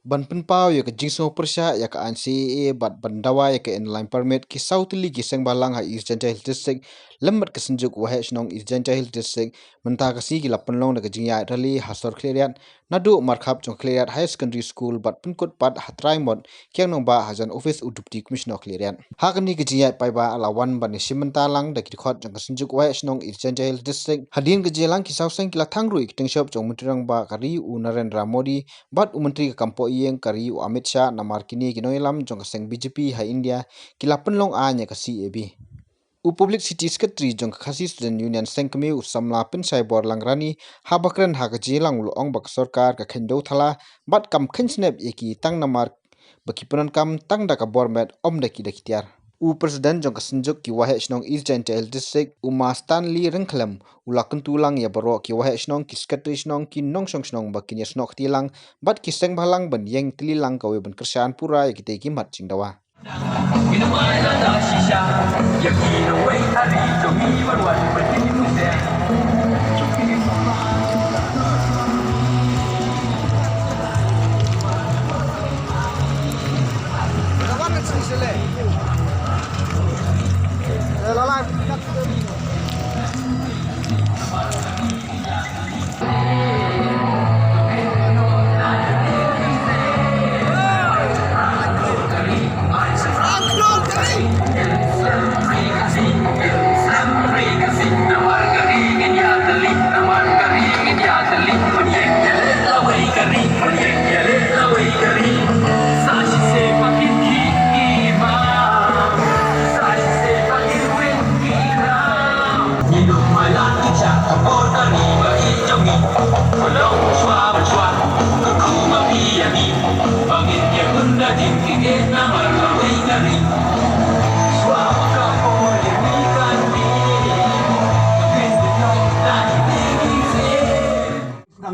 ban penpau ya ke jingso Pyrshah ya ke ANCAA bat bandawa ya ke inline permit ki sautli ki Seng balang ha Eastern Hill District lembat ke senjuk wahe snong Eastern Hill District mentah ke si ki lapenlong de ke jingya rali hasor Khliehriat nadu markhap jong Khliehriat High Secondary School bat penkut pat hatrai mod kyang nong ba hajan office udupti commissioner Khliehriat hakni ke jingya Paidbah alawan ban simenta lang de ki khot jong ke senjuk wahe snong Eastern Hill District hadin ke jelang ki sauseng ki latangru ik tengshop jong mentrang ba kari u Narendra Modi bat menteri ke kampo iyeng kari u Amit Shah namar kini ginoilam jong Seng BJP ha India kilapen long anya ka CAB. U Public City Secretary jong khasi Student Union Seng kemi u samla pensai bor langrani habakran ha ka jelang ulong bak sarkar ka khendo thala bat kam khinsnep eki tang namar baki punan kam tang da ka bormet om da ki tiar. U Presiden jong kesenjuk ki wahe snong Eastern Hill District Uma Stanley Rengklem ulakan tulang ya baro ki wahe snong ki secretary snong ki nongsong snong bakinya snok tilang bat ki Seng balang ban yeng tililang kawe ban kersan pura ya kita ki mat cingdawa.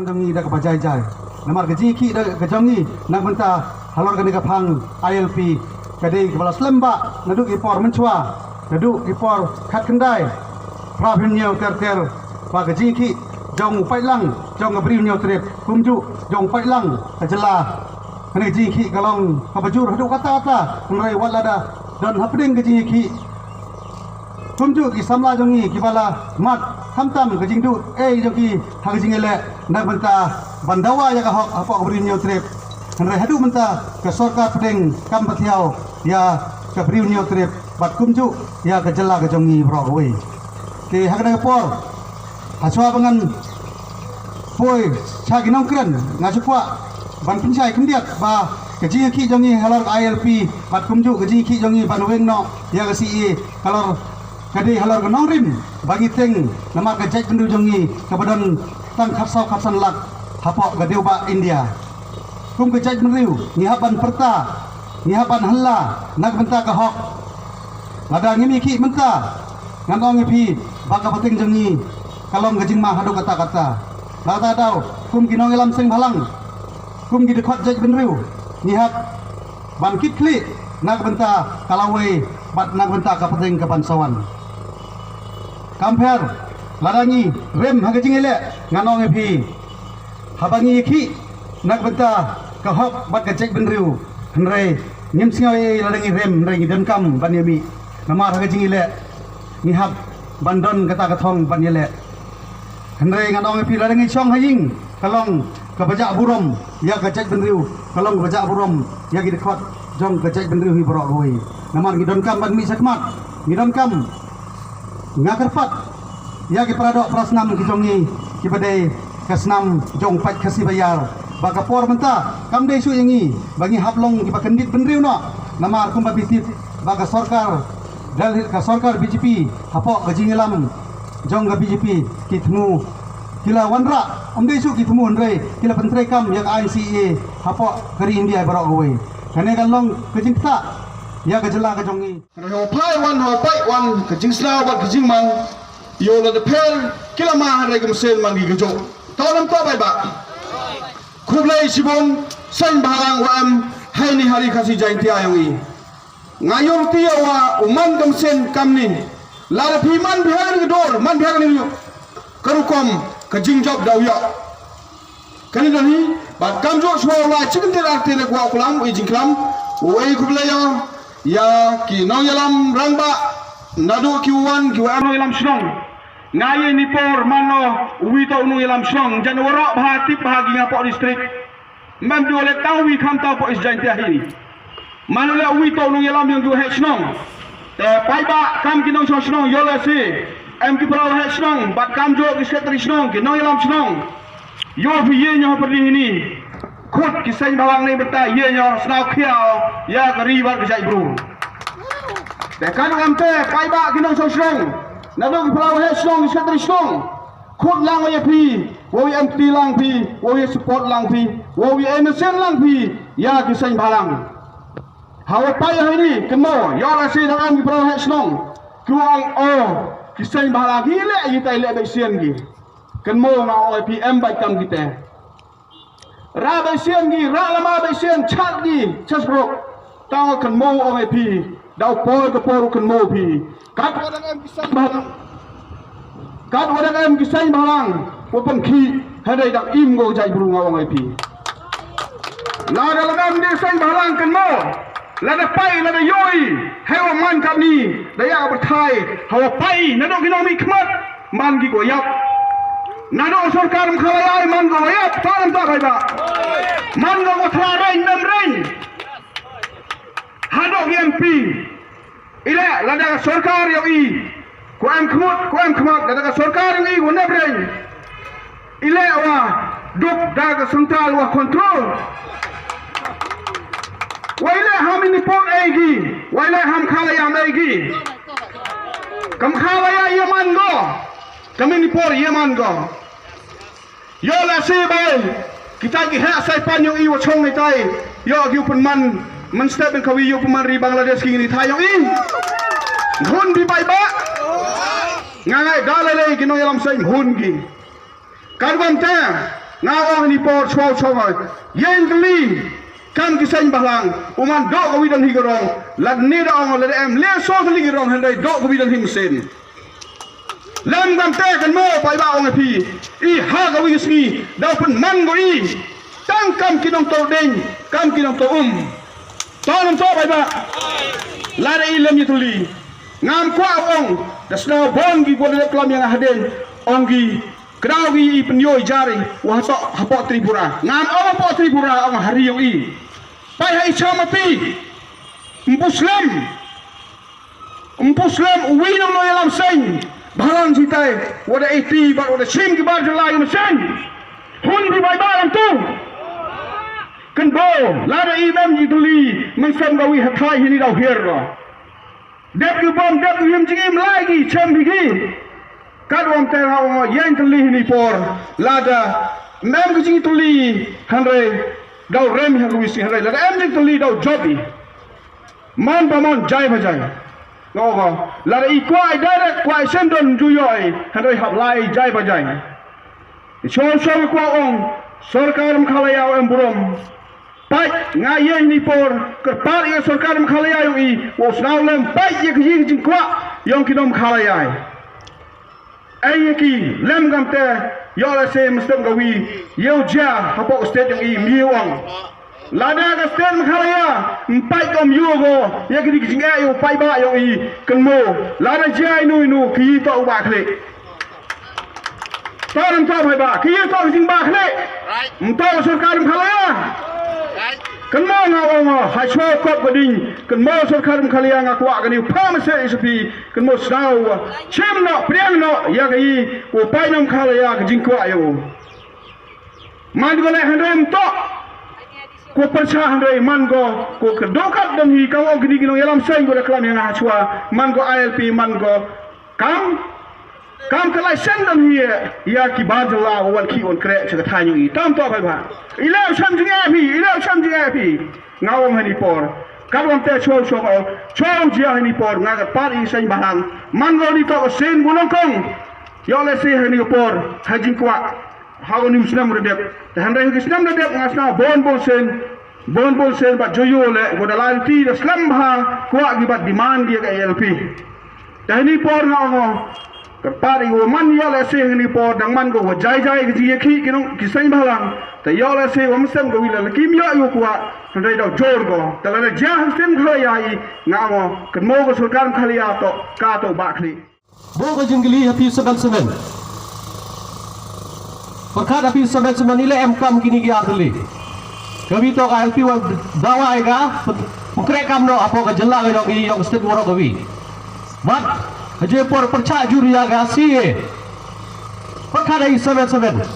Dangi dah kepajai-jai. Namar gaji ki dah kejangi nak mentah halor kani kapang ILP kadai kepala selembak naduk ipor mencua naduk ipor khat kendai pravin nyau ter ba gaji ki jong pai lang jong ngabri nyau trip kumju jong pai lang kajela kani gaji ki kalong kabajur haduk kata menrai walada dan hapding gaji ki kumju ki samla jongi ki bala mat hamtam gajing du joki hagajing ele nak benta bandawa ya ka hok apa kabri nyau trip menrai hadu benta ke sorka peding kam pathiau ya kabri nyau trip bat kumju ya kajela kajongi brogoi ke hagna por haswa bangan poi chagi nongkran ngasukwa ban pinsai kendiat ba gaji ki jongi halor ILP bat kumju gaji ki jongi banweng no ya ka CE halor kadi halor ke nongrim bagi teng nama kajai pendu jongi kebadan tang khapsau khapsan lak hapok gadeu ba India kum kajai pendu ngihapan perta ngihapan hella nak benta ka hok lada ngimi ki menta ngandong ngipi baka pating jongi kalom gajing ma hadu kata-kata lada dau kum kinong ilam Seng balang kum gidekot jai pendu ngihap ban kitli nak benta kalawai bat nak benta ka pating kapan sawan kamper ladangi rem hagajing ele nganong epi habangi ki nak benta ka hok bat ka cek benriu henrei nim singai ladangi rem henrei ngidon kam ban yemi namar hagajing ele ngihap bandon kata kathong ban ele henrei nganong epi ladangi chong haying kalong ka bajak burom ya ka cek benriu kalong bajak burom ya gi dekhot jong ka cek benriu hi borok hoi namar ngidon kam ban mi sakmat ngidon kam ngakerpat ya ki paradok prasnam ki jongi ki badai kasnam jong pat kasih bayar baka por menta kam dei su yangi bagi haplong ki bakendit benriu no namar kum babitit baka sarkar dal ka sarkar BJP hapok gajingelam jong ga BJP ki temu kila wanra om dei su ki temu ndrei kila pentrai kam ya ICA hapok kari India barok goi kane kalong kejingta ya kejela ke jongi ho pai wan kejing sna wat kejing man yo la de pel kila ma ha re sen man gi gejo talam to bai ba khublai sibon Seng balang wam hai ni hari khasi jainti ayongi ngayor ti wa uman gam sen kamni la de pi man bihar ge dor man bihar ni karukom kejing job daw ya kani dani Bat kam jo shwa la chicken ter arte le kwa kulam ijin klam oi kublaya ya ki nong yalam rangba nadu ki wan ki wa yalam shnong ngai ni por mano wi to nu yalam shnong jan wara bahati bahagi ngapo district man do le taw wi kham taw po is jan ti hi mano le wi to nu yalam yang du he shnong te Paidbah kam ki nong shnong yo le si em ki pro he shnong bat kam jo ki sekretari shnong ki nong yalam shnong yo phi ye nyo perli ini khut ki Seng bawang ni beta ye nyo snau khiao ya kari war ki jai bru de kan am te Paidbah ki nong shnong na do ki pro he shnong ki sekretari shnong khut lang ye phi wo ye MP lang phi wo ye support lang phi wo ye MSN lang phi ya ki Seng bawang hawa pai hai ni kemo yo la si dang am ki pro he shnong ku ang o ki Seng bawang hi le yi tai le be sien gi kan mo na oi PM bai kam kita ra bai sian gi ra lama bai sian chat gi chasro taw kan mo oi pi dau por ko por kan mo pi kat wadang em ki Seng bawang wo pang khi hadai dak im go jai bru ngau oi pi la dalam em di Seng bawang kan mo la da pai la da yoi hewa man kam ni da ya ba thai hawa pai na do ki no mi khmat man gi go yak nado sarkar mkhalayai man go yap taram ta Paidbah man go thla rein nam rein hado MP ile lada sarkar yo I ko em khmut lada sarkar yo I go nam rein ile wa duk daga central wa control wa ile ham ni por egi wa ile ham khalayam egi kam khalaya yaman go kami ni por yaman go yo la si bai kita ki ha sai pan yo I wa chong ni tai yo gi pun man step ben kawi yo pun man ri Bangladesh ki ni thai yo I hun bi Paidbah ngai dalai ki no yalam sai hun gi karbam ta nga o ni por chwa chwa yen li kam ki Seng bawang uman do ko wi dan hi gorong lad ni da ong le em le so li gorong handai do ko wi dan hi sen lam gam te kan mo Paidbah ong pi I ha ga wi sni da pun man go I tang kam ki dong to ding kam ki dong to to Paidbah la da I lem ni tuli ngam kwa ong da sna bon gi go le klam yang haden ong gi krau gi I penyoi jari wa to hapo Tripura ngam ong po Tripura ong hari yo I pai hai chama pi Muslim wi no no yalam Seng Balang sitai wada 80 bat wada sim ki bar jalai mesin hun di Paidbah lam tu kan bo lada imam ji tuli mensam gawi hathai hini dau her ro dep ki bom dep him jingim lagi chem bigi kadwam te ngau yen tuli hini por lada mem ki jing tuli hanre dau rem ha wi si hanre lada em jing tuli dau jobi man pamon jai bajai ngô là đi quay direct quay sân đồn chui rồi hắn đây học lại jai bajai so qua ông sarkar mkhalayau em burom pai ngai ye ni por kerpar ye sarkar mkhalayau I wo snau lem pai ye ki jing kwa yong ki dom khalayai ai ye ki lem gam te yo la se mustem gawi yo ja hapo state yong I miwang lada ga sten mkhalaya mpai kom yugo ye ki jing ai yo Paidbah yo I kan mo lada jai nu ki to ba khle taram to Paidbah ki to jing ba khle mto sarkar mkhalaya kan mo nga ha chho kop gading kan mo sarkar mkhalaya nga kwa ga ni pha ma se ispi kan mo snau chem no priang no ya ga I ko Paidbah mkhalaya ga jing kwa yo man go le handem to ko Pyrshah handai man go ko kedokat dan hi kau gini gino yalam Seng go reklam yang achwa man go ILP man go kam kelai sen dan hi ya ki bajla wan ki on kre che thai ni tam to Paidbah ile cham jing api ngawong hani por kalwam te chol jia hani por nga ga par I Seng bahang man go ni to sen bulong kong yo le se hani por hajing kwa how ni Muslim redep the handai ki Islam redep ngasna bon sen bat joyo le goda lanti da Islam ha kwa gi bat demand dia ka LP tani por ngo Kerpat iwo man ya le se ni po dang man go jai jai ke ji khi kinong kisai balang ta ya le se wam sem go wila kim ya yu kwa dai do jor go ta le ja sem khaya I nga ngo kan mo go sarkar Khliehriat to ka to ba khli bo go jingli happy 77 perkhat happy 77 ni le em kam kini gi atli kami to ka LP wa dawa ga mukre kam no apo ka jella ga gi yong state woro gawi mat aje por percha juria ga si perkhat ai 77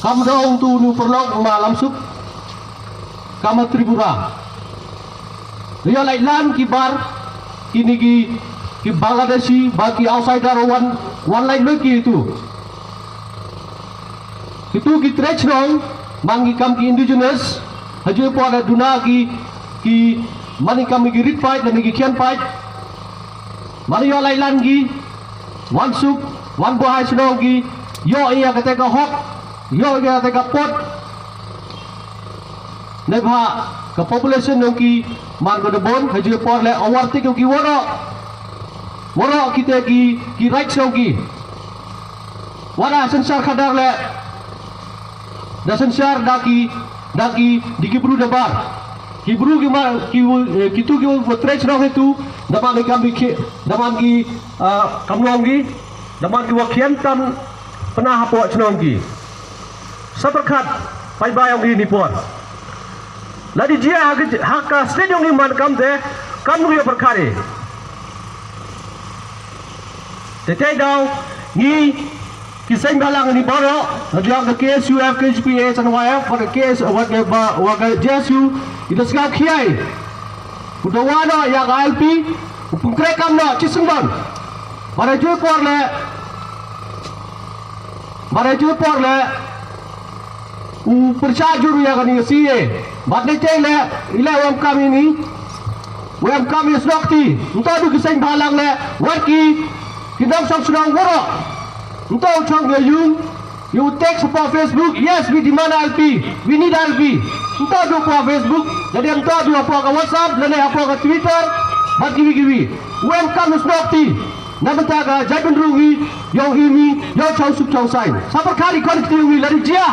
kam dong tu nu perlok malam suk kam Tripura dia lai lan kibar kini ki Bangladeshi bagi outsider one line lagi itu ki stretch dong mangi kam ki indigenous haju po ada duna ki mani kam ki rit fight dan ki kian fight mari yo lai lan gi one suk one bo hai sno gi yo ia kata ka hok yo ia kata ka pot nebha ka population no ki man ko bon haju po le awar ti ki woro kita ki right sno gi wala sensar khadar le da sensar daki dikibru dabar kibru ki ma ki tu ki trech no itu daman ki kami ki daman ki kamlong gi daman ki wakian tam pernah hapo chnong gi saperkhat Paidbah yang gi ni por ladi jia hak stadium ni man kam de kam nu ya perkare tetai dau ni kisah balang ni boro yang the KSU KGPA and YF for the case what the JSU itu segala kiai udah wano yang ILP pungkrek kamno cisengdon bara ju por le Pyrshah juru yang kani siye badne tele ile wam kami ni wam kami snokti untuk du kisah balang le warki kidang sang sunang woro untuk chong you take support Facebook yes we demand LP we need LP untuk do po Facebook jadi untuk do po ka WhatsApp dan apa ka Twitter bat giwi welcome snokti namata ka jaibun rugi yo himi yo chau suk chau sai sabar kali konekti wi lari jia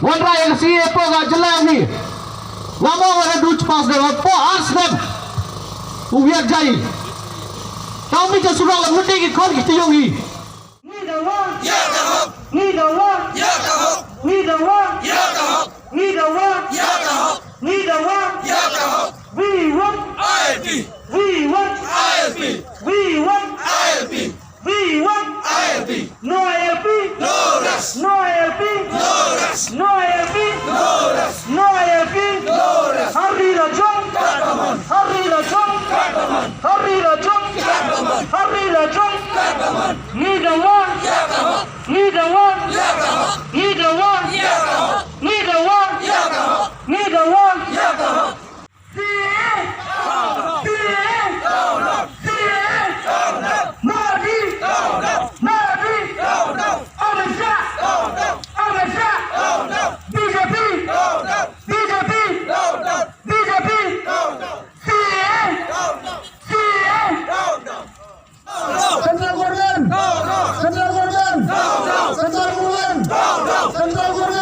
wan ra yang si po ka jelang ni ngamo wa du pas de po asnem ubiak jai tau mi ka surang muti ki konekti yo hi Central government.